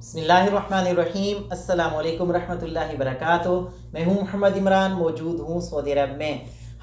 بسم اللہ الرحمن الرحیم۔ السلام علیکم ورحمۃ اللہ وبرکاتہ۔ میں ہوں محمد عمران، موجود ہوں سعودی عرب میں۔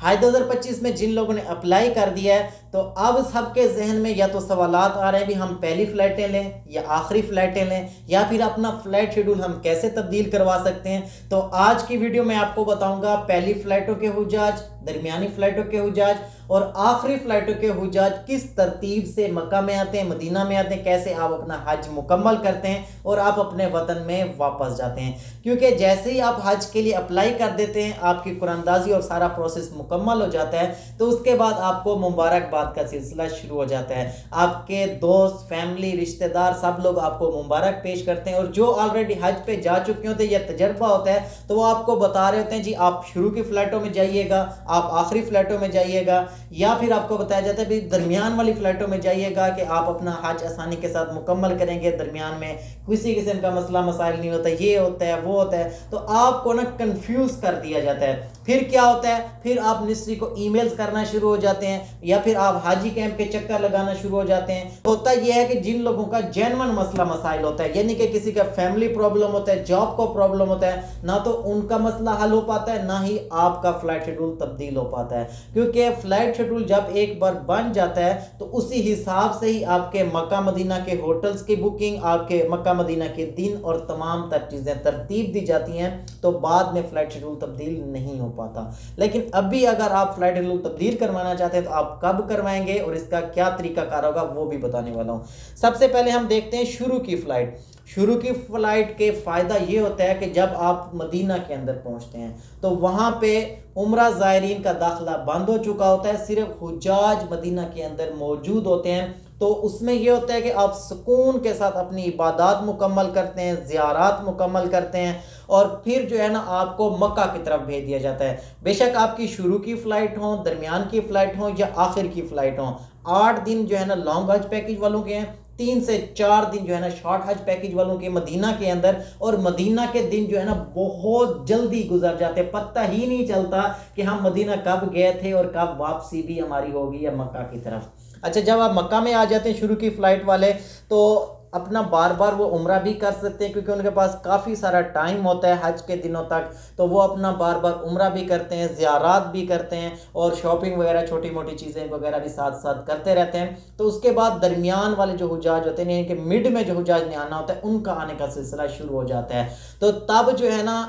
حج 2025 میں جن لوگوں نے اپلائی کر دیا ہے تو اب سب کے ذہن میں یا تو سوالات آ رہے ہیں بھی ہم پہلی فلائٹیں لیں یا آخری فلائٹیں لیں، یا پھر اپنا فلائٹ شیڈول ہم کیسے تبدیل کروا سکتے ہیں۔ تو آج کی ویڈیو میں آپ کو بتاؤں گا پہلی فلائٹوں کے حجاج، درمیانی فلائٹوں کے حجاج اور آخری فلائٹوں کے حجاج کس ترتیب سے مکہ میں آتے ہیں، مدینہ میں آتے ہیں، کیسے آپ اپنا حج مکمل کرتے ہیں اور آپ اپنے وطن میں واپس جاتے ہیں۔ کیونکہ جیسے ہی آپ حج کے لیے اپلائی کر دیتے ہیں، آپ کی قرآن اندازی اور سارا پروسیس مکمل ہو جاتا ہے، تو اس کے بعد آپ کو مبارکباد کا سلسلہ شروع ہو جاتا ہے۔ آپ کے دوست، فیملی، رشتہ دار سب لوگ آپ کو مبارک پیش کرتے ہیں، اور جو آلریڈی حج پہ جا چکے ہوتے ہیں یا تجربہ ہوتا ہے تو وہ آپ کو بتا رہے ہوتے ہیں جی آپ شروع کی فلائٹوں میں جائیے گا، آپ آخری فلائٹوں میں جائیے گا، یا پھر آپ کو بتایا جاتا ہے بھی درمیان والی فلائٹوں میں جائیے گا کہ آپ اپنا حج آسانی کے ساتھ مکمل کریں گے، درمیان میں کسی قسم کا مسئلہ مسائل نہیں ہوتا، یہ ہوتا ہے وہ ہوتا ہے، تو آپ کو نا کنفیوز کر دیا جاتا ہے۔ پھر کیا ہوتا ہے، پھر آپ منسٹری کو ای میلز کرنا شروع ہو جاتے ہیں، یا پھر آپ حاجی کیمپ کے چکر لگانا شروع ہو جاتے ہیں۔ ہوتا یہ ہے کہ جن لوگوں کا جینون مسئلہ مسائل ہوتا ہے، یعنی کہ کسی کا فیملی پرابلم ہوتا ہے، جاب کو پرابلم ہوتا ہے، نہ تو ان کا مسئلہ حل ہو پاتا ہے، نہ ہی آپ کا فلائٹ شیڈول تبدیل ہو پاتا ہے۔ کیونکہ فلائٹ شیڈول جب ایک بار بن جاتا ہے تو اسی حساب سے ہی آپ کے مکہ مدینہ کے ہوٹلز کی بکنگ، آپ کے مکہ مدینہ کے دن اور تمام تر چیزیں ترتیب دی جاتی ہیں، تو بعد میں فلائٹ شیڈول تبدیل نہیں ہو پاتا۔ لیکن ابھی اگر آپ فلائٹ شیڈول تبدیل کروانا چاہتے ہیں تو آپ کب کروائیں گے اور اس کا کیا طریقہ کار ہوگا وہ بھی بتانے والا ہوں۔ سب سے پہلے ہم دیکھتے ہیں شروع کی فلائٹ۔ شروع کی فلائٹ کے فائدہ یہ ہوتا ہے کہ جب آپ مدینہ کے اندر پہنچتے ہیں تو وہاں پہ عمرہ زائرین کا داخلہ بند ہو چکا ہوتا ہے، صرف حجاج مدینہ کے اندر موجود ہوتے ہیں۔ تو اس میں یہ ہوتا ہے کہ آپ سکون کے ساتھ اپنی عبادات مکمل کرتے ہیں، زیارات مکمل کرتے ہیں، اور پھر جو ہے نا آپ کو مکہ کی طرف بھیج دیا جاتا ہے۔ بے شک آپ کی شروع کی فلائٹ ہوں، درمیان کی فلائٹ ہوں یا آخر کی فلائٹ ہوں، 8 دن جو ہے نا لانگ حج پیکج والوں کے ہیں، 3 سے 4 دن جو ہے نا شارٹ حج پیکج والوں کے مدینہ کے اندر، اور مدینہ کے دن جو ہے نا بہت جلدی گزر جاتے، پتہ ہی نہیں چلتا کہ ہم مدینہ کب گئے تھے اور کب واپسی بھی ہماری ہوگی ہے مکہ کی طرف۔ اچھا، جب آپ مکہ میں آ جاتے ہیں شروع کی فلائٹ والے، تو اپنا بار بار وہ عمرہ بھی کر سکتے ہیں، کیونکہ ان کے پاس کافی سارا ٹائم ہوتا ہے حج کے دنوں تک، تو وہ اپنا بار بار عمرہ بھی کرتے ہیں، زیارات بھی کرتے ہیں، اور شاپنگ وغیرہ چھوٹی موٹی چیزیں وغیرہ بھی ساتھ ساتھ کرتے رہتے ہیں۔ تو اس کے بعد درمیان والے جو حجاج ہوتے ہیں، یعنی کہ مڈ میں جو حجاج نے آنا ہوتا ہے، ان کا آنے کا سلسلہ شروع ہو جاتا ہے۔ تو تب جو ہے نا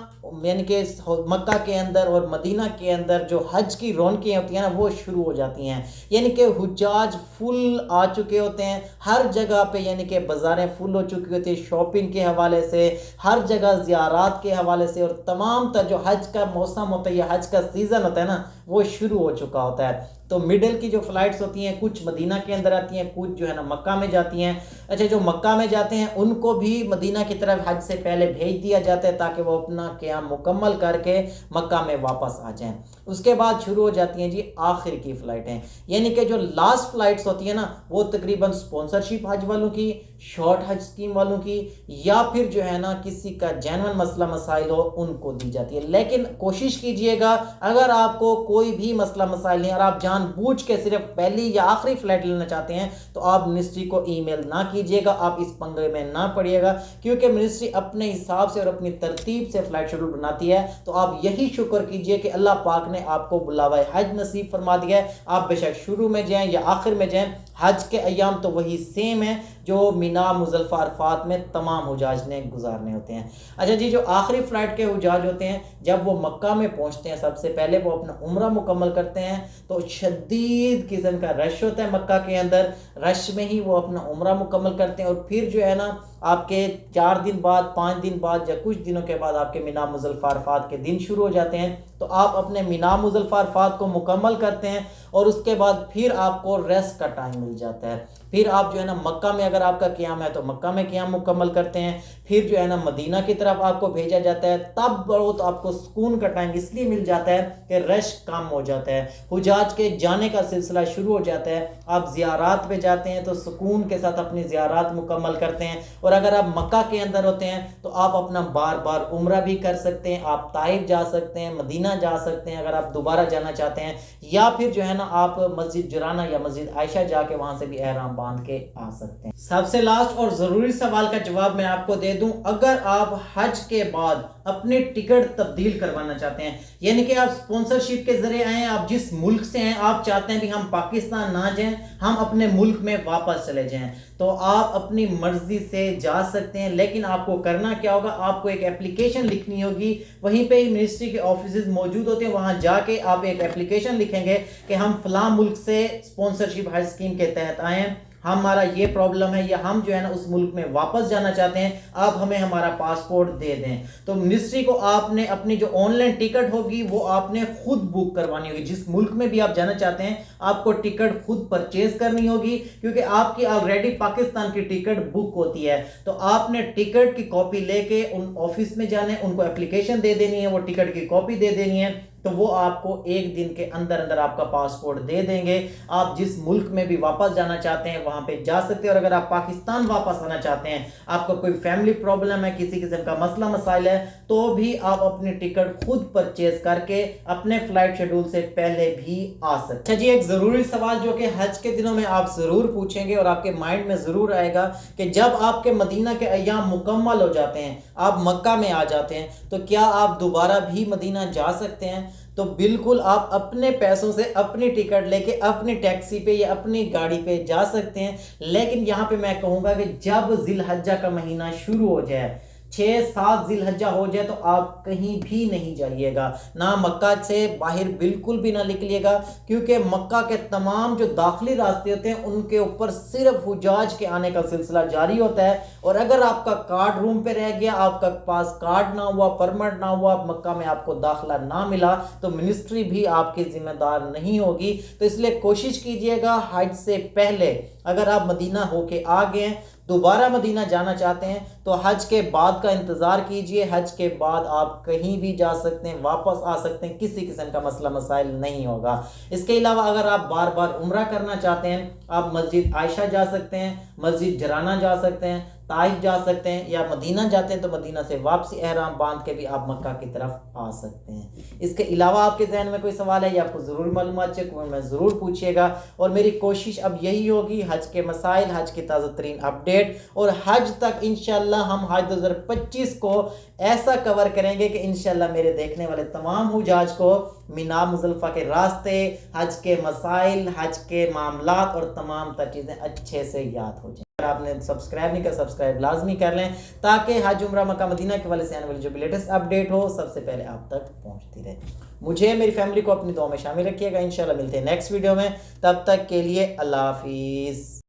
یعنی کہ مکہ کے اندر اور مدینہ کے اندر جو حج کی رونقیں ہوتی ہیں نا وہ شروع ہو جاتی ہیں، یعنی کہ حجاج فل آ چکے ہوتے ہیں ہر جگہ پہ، یعنی کہ بازاریں فل ہو چکی ہوتی ہیں شاپنگ کے حوالے سے، ہر جگہ زیارات کے حوالے سے، اور تمام تر جو حج کا موسم ہوتا ہے یا حج کا سیزن ہوتا ہے نا وہ شروع ہو چکا ہوتا ہے۔ تو مڈل کی جو فلائٹس ہوتی ہیں کچھ مدینہ کے اندر آتی ہیں، کچھ جو ہے نا مکہ میں جاتی ہیں۔ اچھا، جو مکہ میں جاتے ہیں ان کو بھی مدینہ کی طرف حج سے پہلے بھیج دیا جاتا ہے تاکہ وہ اپنا قیام مکمل کر کے مکہ میں واپس آ جائیں۔ اس کے بعد شروع ہو جاتی ہیں جی آخر کی فلائٹیں، یعنی کہ جو لاسٹ فلائٹس ہوتی ہیں نا وہ تقریباً سپانسرشپ حج والوں کی، شارٹ حج اسکیم والوں کی، یا پھر جو ہے نا کسی کا جینون مسئلہ مسائل ہو ان کو دی جاتی ہے۔ لیکن کوشش کیجئے گا اگر آپ کو کوئی بھی مسئلہ مسائل نہیں اور آپ جان بوجھ کے صرف پہلی یا آخری فلائٹ لینا چاہتے ہیں تو آپ منسٹری کو ای میل نہ کیجیے گا، آپ اس پنگے میں نہ پڑیے گا، کیونکہ منسٹری اپنے حساب سے اور اپنی ترتیب سے فلائٹ شیڈول بناتی ہے۔ تو آپ یہی شکر کیجئے کہ اللہ پاک نے آپ کو بلاوہ حج نصیب فرما دیا ہے، آپ بے شک شروع میں جائیں یا آخر میں جائیں، حج کے ایام تو وہی سیم ہے جو مینا، مزدلفہ، عرفات میں تمام حجاج نے گزارنے ہوتے ہیں۔ اچھا جی، جو آخری فلائٹ کے حجاج ہوتے ہیں جب وہ مکہ میں پہنچتے ہیں سب سے پہلے وہ اپنا عمرہ مکمل کرتے ہیں، تو شدید قسم کا رش ہوتا ہے مکہ کے اندر، رش میں ہی وہ اپنا عمرہ مکمل کرتے ہیں، اور پھر جو ہے نا آپ کے 4 دن بعد، 5 دن بعد یا کچھ دنوں کے بعد آپ کے مینا، مزدلفہ، عرفات کے دن شروع ہو جاتے ہیں۔ تو آپ اپنے مینا، مزدلفہ، عرفات کو مکمل کرتے ہیں، اور اس کے بعد پھر آپ کو ریسٹ کا ٹائم مل جاتا ہے۔ پھر آپ جو ہے نا مکہ میں اگر آپ کا قیام ہے تو مکہ میں قیام مکمل کرتے ہیں، پھر جو ہے نا مدینہ کی طرف آپ کو بھیجا جاتا ہے، تب بہت آپ کو سکون کا ٹائم اس لیے مل جاتا ہے کہ رش کم ہو جاتا ہے، حجاج کے جانے کا سلسلہ شروع ہو جاتا ہے، آپ زیارات پہ جاتے ہیں تو سکون کے ساتھ اپنی زیارات مکمل کرتے ہیں، اور اگر آپ مکہ کے اندر ہوتے ہیں تو آپ اپنا بار بار عمرہ بھی کر سکتے ہیں، آپ طائف جا سکتے ہیں، مدینہ جا سکتے ہیں اگر آپ دوبارہ جانا چاہتے ہیں، یا پھر جو ہے نا آپ مسجد جرانہ یا مسجد عائشہ جا کے وہاں سے بھی احرام باندھ کے آ سکتے ہیں۔ سب سے لاسٹ اور ضروری سوال کا جواب میں آپ کو دے دوں، اگر آپ حج کے بعد اپنے ٹکٹ تبدیل کروانا چاہتے ہیں، یعنی کہ آپ سپونسرشپ کے ذریعے آئے ہیں، آپ جس ملک سے ہیں آپ چاہتے ہیں کہ ہم پاکستان نہ جائیں، ہم اپنے ملک میں واپس چلے جائیں، تو آپ اپنی مرضی سے جا سکتے ہیں، لیکن آپ کو کرنا کیا ہوگا، آپ کو ایک اپلیکیشن لکھنی ہوگی، وہیں پہ ہی منسٹری کے آفیسز موجود ہوتے ہیں، وہاں جا کے آپ ایک اپلیکیشن لکھیں گے کہ ہم فلاں ملک سے سپونسرشپ حج اسکیم کے تحت آئے ہیں، ہمارا یہ پرابلم ہے، یا ہم جو ہے نا اس ملک میں واپس جانا چاہتے ہیں، آپ ہمیں ہمارا پاسپورٹ دے دیں۔ تو منسٹری کو آپ نے اپنی جو آن لائن ٹکٹ ہوگی وہ آپ نے خود بک کروانی ہوگی، جس ملک میں بھی آپ جانا چاہتے ہیں آپ کو ٹکٹ خود پرچیز کرنی ہوگی، کیونکہ آپ کی آلریڈی پاکستان کی ٹکٹ بک ہوتی ہے۔ تو آپ نے ٹکٹ کی کاپی لے کے ان آفس میں جانا ہے، ان کو اپلیکیشن دے دینی ہے، وہ ٹکٹ کی کاپی دے دینی ہے، تو وہ آپ کو ایک دن کے اندر اندر آپ کا پاسپورٹ دے دیں گے۔ آپ جس ملک میں بھی واپس جانا چاہتے ہیں وہاں پہ جا سکتے ہیں، اور اگر آپ پاکستان واپس آنا چاہتے ہیں، آپ کو کوئی فیملی پرابلم ہے، کسی قسم کا مسئلہ مسائل ہے، تو بھی آپ اپنی ٹکٹ خود پرچیز کر کے اپنے فلائٹ شیڈول سے پہلے بھی آ سکتے ہیں۔ اچھا جی، ایک ضروری سوال جو کہ حج کے دنوں میں آپ ضرور پوچھیں گے اور آپ کے مائنڈ میں ضرور آئے گا کہ جب آپ کے مدینہ کے ایام مکمل ہو جاتے ہیں، آپ مکہ میں آ جاتے ہیں، تو کیا آپ دوبارہ بھی مدینہ جا سکتے ہیں؟ تو بالکل آپ اپنے پیسوں سے اپنی ٹکٹ لے کے اپنی ٹیکسی پہ یا اپنی گاڑی پہ جا سکتے ہیں، لیکن یہاں پہ میں کہوں گا کہ جب ذی الحجہ کا مہینہ شروع ہو جائے، 6-7 ذی الحجہ ہو جائے، تو آپ کہیں بھی نہیں جائیے گا، نہ مکہ سے باہر بالکل بھی نہ نکلیے گا، کیونکہ مکہ کے تمام جو داخلی راستے ہوتے ہیں ان کے اوپر صرف حجاج کے آنے کا سلسلہ جاری ہوتا ہے، اور اگر آپ کا کارڈ روم پہ رہ گیا، آپ کا پاس کارڈ نہ ہوا، پرمٹ نہ ہوا، مکہ میں آپ کو داخلہ نہ ملا، تو منسٹری بھی آپ کی ذمہ دار نہیں ہوگی۔ تو اس لیے کوشش کیجئے گا حج سے پہلے، اگر آپ مدینہ ہو کے آ گئے ہیں، دوبارہ مدینہ جانا چاہتے ہیں، تو حج کے بعد کا انتظار کیجئے، حج کے بعد آپ کہیں بھی جا سکتے ہیں، واپس آ سکتے ہیں، کسی قسم کا مسئلہ مسائل نہیں ہوگا۔ اس کے علاوہ اگر آپ بار بار عمرہ کرنا چاہتے ہیں، آپ مسجد عائشہ جا سکتے ہیں، مسجد جرانہ جا سکتے ہیں، طائف جا سکتے ہیں، یا مدینہ جاتے ہیں تو مدینہ سے واپسی احرام باندھ کے بھی آپ مکہ کی طرف آ سکتے ہیں۔ اس کے علاوہ آپ کے ذہن میں کوئی سوال ہے یا آپ کو ضرور معلومات چاہیے، کوئی میں ضرور پوچھیے گا، اور میری کوشش اب یہی ہوگی حج کے مسائل، حج کی تازہ ترین اپڈیٹ، اور حج تک انشاءاللہ ہم حج 2025 کو ایسا کور کریں گے کہ انشاءاللہ میرے دیکھنے والے تمام حجاج کو مینا مزدلفہ کے راستے، حج کے مسائل، حج کے معاملات اور تمام تر چیزیں اچھے سے یاد ہو جائیں۔ اگر آپ نے سبسکرائب نہیں کیا، سبسکرائب لازمی کر لیں، تاکہ حج عمرہ مکہ مدینہ کے والے سے آنے والی جو بھی لیٹسٹ اپڈیٹ ہو سب سے پہلے آپ تک پہنچتی رہے۔ مجھے میری فیملی کو اپنی دعا میں شامل رکھیے گا، انشاءاللہ ملتے ہیں نیکسٹ ویڈیو میں، تب تک کے لیے اللہ حافظ۔